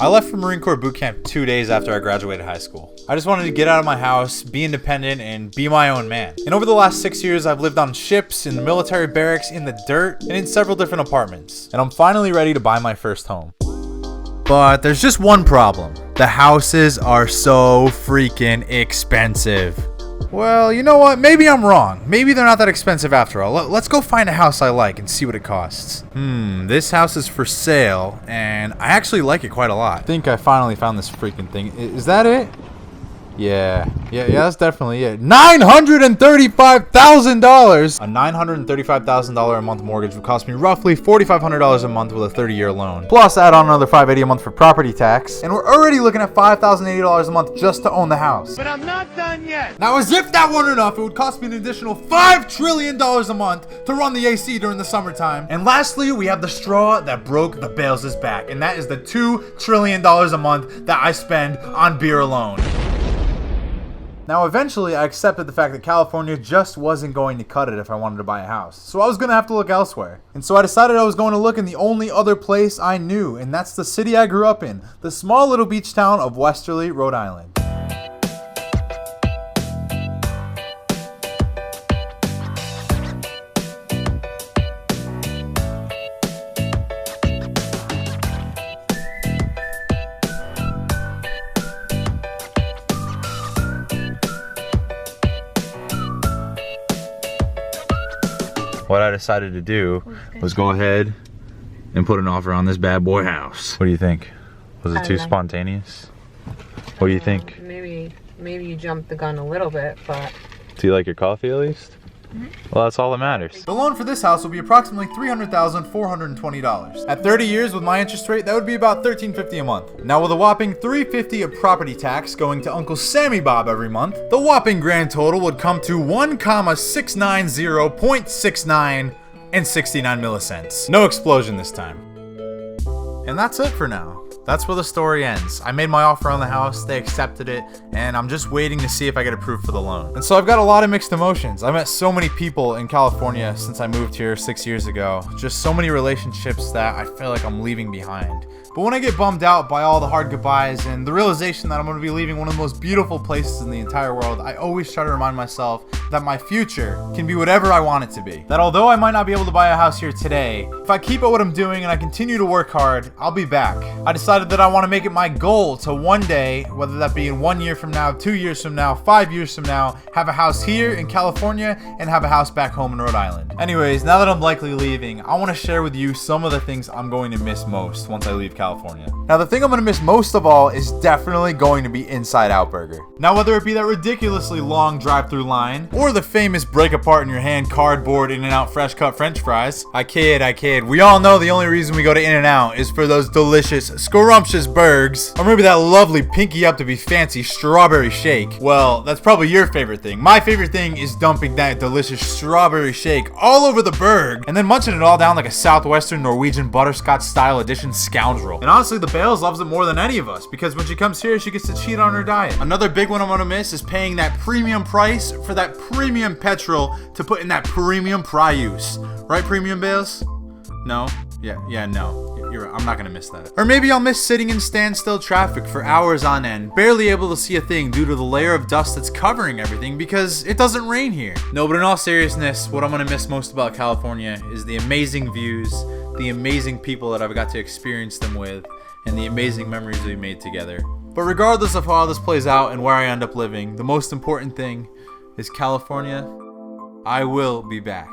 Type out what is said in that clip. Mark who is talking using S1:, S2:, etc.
S1: I left for Marine Corps boot camp 2 days after I graduated high school. I just wanted to get out of my house, be independent, and be my own man. And over the last 6 years, I've lived on ships, in military barracks, in the dirt, and in several different apartments. And I'm finally ready to buy my first home. But there's just one problem. The houses are so freaking expensive. Well, you know what? Maybe I'm wrong. Maybe they're not that expensive after all. Let's go find a house I like and see what it costs. This house is for sale, and I actually like it quite a lot. I think I finally found this freaking thing. Is that it? Yeah, that's definitely it. $935,000! A $935,000 a month mortgage would cost me roughly $4,500 a month with a 30-year loan. Plus, add on another $580 a month for property tax, and we're already looking at $5,080 a month just to own the house.
S2: But I'm not done yet!
S1: Now, as if that weren't enough, it would cost me an additional $5 trillion a month to run the AC during the summertime. And lastly, we have the straw that broke the Bales' back, and that is the $2 trillion a month that I spend on beer alone. Now, eventually, I accepted the fact that California just wasn't going to cut it if I wanted to buy a house. So I was going to have to look elsewhere. And so I decided I was going to look in the only other place I knew, and that's the city I grew up in, the small little beach town of Westerly, Rhode Island. What I decided to do was go ahead and put an offer on this bad boy house. What do you think? Was it too spontaneous? What do you think?
S3: Maybe you jumped the gun a little bit, but...
S1: Do you like your coffee at least? Well, that's all that matters. The loan for this house will be approximately $300,420. At 30 years with my interest rate, that would be about $1,350 a month. Now, with a whopping $350 of property tax going to Uncle Sammy Bob every month, the whopping grand total would come to $1,690.69 and 69 millicents. No explosion this time. And that's it for now. That's where the story ends. I made my offer on the house, they accepted it, and I'm just waiting to see if I get approved for the loan. And so I've got a lot of mixed emotions. I met so many people in California since I moved here 6 years ago. Just so many relationships that I feel like I'm leaving behind. But when I get bummed out by all the hard goodbyes and the realization that I'm going to be leaving one of the most beautiful places in the entire world, I always try to remind myself that my future can be whatever I want it to be. That although I might not be able to buy a house here today, if I keep at what I'm doing and I continue to work hard, I'll be back. I decided that I want to make it my goal to one day, whether that be in 1 year from now, 2 years from now, 5 years from now, have a house here in California and have a house back home in Rhode Island. Anyways, now that I'm likely leaving, I want to share with you some of the things I'm going to miss most once I leave California. Now, the thing I'm going to miss most of all is definitely going to be Inside Out Burger. Now, whether it be that ridiculously long drive-through line or the famous break apart in your hand cardboard In-N-Out fresh cut french fries, I kid. We all know the only reason we go to In-N-Out is for those delicious, scrumptious burgers, or maybe that lovely pinky up to be fancy strawberry shake. Well, that's probably your favorite thing. My favorite thing is dumping that delicious strawberry shake all over the burg and then munching it all down like a Southwestern Norwegian butterscotch style edition scoundrel. And honestly, the Bales loves it more than any of us because when she comes here, she gets to cheat on her diet. Another big one I'm gonna miss is paying that premium price for that premium petrol to put in that premium Prius. Right, Premium Bales? No? Yeah, no. You're right. I'm not gonna miss that. Or maybe I'll miss sitting in standstill traffic for hours on end, barely able to see a thing due to the layer of dust that's covering everything because it doesn't rain here. No, but in all seriousness, what I'm gonna miss most about California is the amazing views, the amazing people that I've got to experience them with, and the amazing memories we made together. But regardless of how this plays out and where I end up living, the most important thing is California, I will be back.